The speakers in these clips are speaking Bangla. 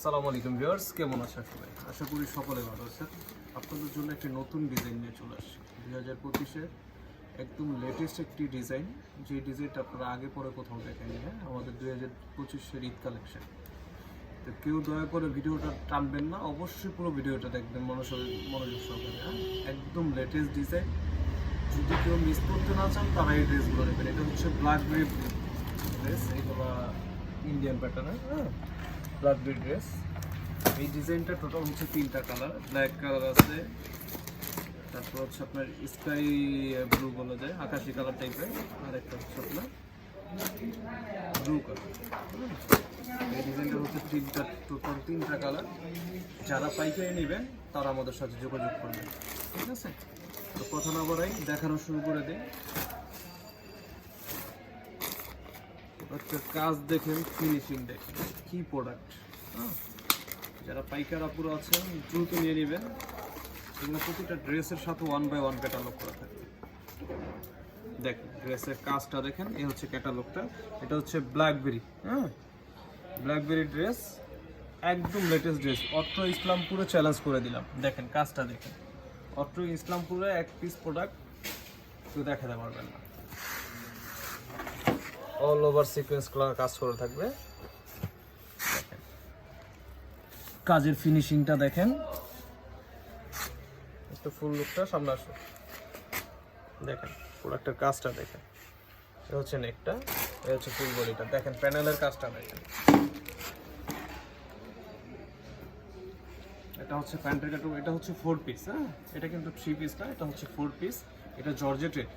আসসালামু আলাইকুম ভিউয়ার্স, কেমন আছেন সবাই? আশা করি সকলে ভালো আছেন। আপনাদের জন্য একটি নতুন ডিজাইন নিয়ে চলে আসছি 2025-এর একদম লেটেস্ট একটি ডিজাইন, যে ডিজাইনটা আপনারা আগে পরে কোথাও দেখেননি। হ্যাঁ, আমাদের 2025-এর ঈদ কালেকশন। তো কেউ দয়া করে ভিডিওটা টানবেন না, অবশ্যই পুরো ভিডিওটা দেখবেন মনোযোগ সহকারে। হ্যাঁ, একদম লেটেস্ট ডিজাইন। যদি কেউ মিস করতে না চান তারা এই ড্রেসগুলো নেবেন। এটা হচ্ছে ব্ল্যাকবেরি ড্রেস, এইগুলো ইন্ডিয়ান প্যাটার্নের। হ্যাঁ, ব্ল্যাকবেরি ড্রেস। এই ডিজাইনটা টোটাল হচ্ছে 3টা কালার, ব্ল্যাক কালার আছে, তারপর হচ্ছে আপনার স্কাই ব্লু বলা যায়, আকাশি কালার টাইপের, আর একটা হচ্ছে আপনার ব্লু কালার। এই ডিজাইনটা হচ্ছে টোটাল 3টা কালার। যারা পাইকারি নেবেন তারা আমাদের সাথে যোগাযোগ করবেন, ঠিক আছে? তো কথা না বাড়াই, দেখানো শুরু করে দিই। প্রোডাক্টের কাজ দেখেন, ফিনিশিং দেখেন, কি প্রোডাক্ট। যারা পাইকার আপুরা আছেন দ্রুত নিয়ে নেবেন। এগুলো প্রতিটা ড্রেসের সাথে 1/1 ক্যাটালগ করা থাকে। দেখেন ড্রেসের কাজটা দেখেন, এই হচ্ছে ক্যাটালগটা। এটা হচ্ছে ব্ল্যাকবেরি। হ্যাঁ, ব্ল্যাকবেরি ড্রেস, একদম লেটেস্ট ড্রেস। অত্র ইসলামপুরে চ্যালেঞ্জ করে দিলাম। দেখেন কাজটা দেখেন, অত্র ইসলামপুরে এক পিস প্রোডাক্ট কেউ দেখাতে পারবেন না। অল ওভার সিকোয়েন্স কাজ করে থাকবে। দেখেন কাজের ফিনিশিংটা দেখেন, একটু ফুল লুকটা সামনে আসো। দেখেন প্রোডাক্টের কাজটা দেখেন, এটা হচ্ছে নেকটা, এটা হচ্ছে ফুল বডিটা। দেখেন প্যানেলের কাজটা দেখেন। এটা হচ্ছে প্যান্টের কাটু, এটা হচ্ছে 4 পিস। হ্যাঁ, এটা কিন্তু 3 পিস না, এটা হচ্ছে 4 পিস। এটা জর্জেটের,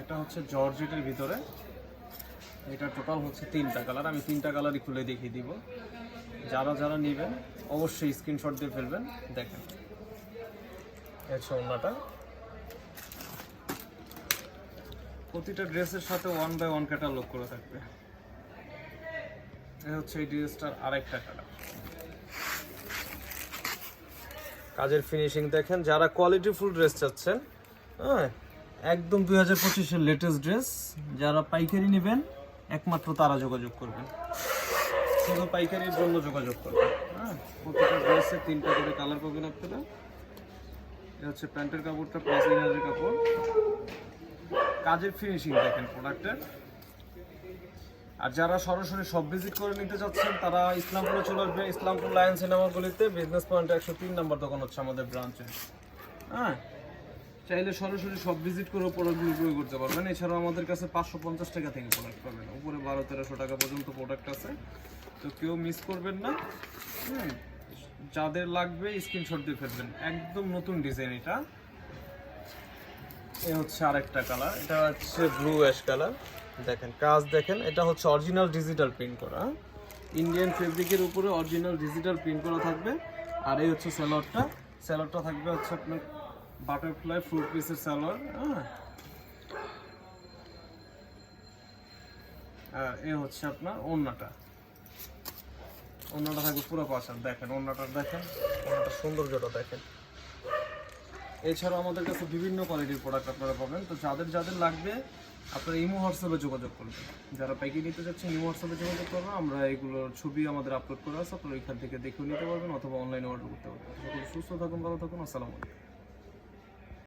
এটা হচ্ছে জর্জেটের ভিতরে। এটা টোটাল হচ্ছে 3টা কালার। আমি 3টা কালারই খুলে দেখিয়ে দিব। যারা যারা নেবেন অবশ্যই স্ক্রিনশট দিয়ে ফেলবেন। দেখেন হচ্ছে ওড়নাটা। প্রতিটা ড্রেসের সাথে 1/1 ক্যাটালগ করে থাকবে। এটা হচ্ছে এই ড্রেসটার আরেকটা কালার। কাজের ফিনিশিং দেখেন। যারা কোয়ালিটি ফুল ড্রেস চাচ্ছেন, হ্যাঁ, একদম 2025-এর লেটেস্ট ড্রেস, যারা পাইকারি নেবেন একমাত্র তারা যোগাযোগ করবেন, শুধু পাইকারির জন্য যোগাযোগ করবেন। হ্যাঁ, প্রতিটা ড্রেসে 3টা করে কালার পাবেন আপনারা। এটা হচ্ছে প্যান্টের কাপড়টা প্লাস ইনারের কাপড়। কাজের ফিনিশিং দেখেন প্রোডাক্টের। আর যারা সরাসরি সব ভিজিট করে নিতে চাচ্ছেন তারা ইসলামপুরে চলে আসবেন। ইসলামপুর লায়ন সিনেমা গলিতে বিজনেস পয়েন্টে 103 নম্বর দোকান হচ্ছে আমাদের ব্রাঞ্চে। হ্যাঁ, চাইলে সরাসরি সব ভিজিট করে প্রোডাক্টগুলো ক্রয় করতে পারবেন। এছাড়াও আমাদের কাছে 550 টাকা থেকে প্রোডাক্ট পাবেন, উপরে 1200-1300 টাকা পর্যন্ত প্রোডাক্ট আছে। তো কেউ মিস করবেন না। যাদের লাগবে স্ক্রিনশট দিয়ে ফেলবেন। একদম নতুন ডিজাইন এটা। এ হচ্ছে আরেকটা কালার, এটা হচ্ছে ব্লু অ্যাশ কালার। দেখেন কাজ দেখেন, এটা হচ্ছে অরিজিনাল ডিজিটাল প্রিন্ট করা, ইন্ডিয়ান ফেব্রিকের উপরে অরিজিনাল ডিজিটাল প্রিন্ট করা থাকবে। আর এই হচ্ছে স্যালোয়ারটা। স্যালোয়ারটা থাকবে হচ্ছে আপনার বাটারফ্লাই ফ্রুট পিসের স্যালোয়ার। হ্যাঁ, আর এ হচ্ছে আপনার ওড়নাটা। ওড়নাটা থাকবে পুরো পাশান। দেখেন ওড়নাটা দেখেন, ওড়নাটার সৌন্দর্যটা দেখেন। এছাড়াও আমাদের কাছে বিভিন্ন কোয়ালিটির প্রোডাক্ট আপনারা পাবেন। তো যাদের যাদের লাগবে আপনারা ইমো হোয়াটসঅ্যাপে যোগাযোগ করবেন। যারা পাইকারি নিতে যাচ্ছেন ইমো হোয়াটসঅ্যাপে যোগাযোগ করবেন। আমরা এগুলোর ছবি আমাদের আপলোড করা আছে, আপনারা এখান থেকে দেখেও নিতে পারবেন অথবা অনলাইনে অর্ডার করতে পারবেন। সুস্থ থাকুন, ভালো থাকুন, আসসালামু আলাইকুম।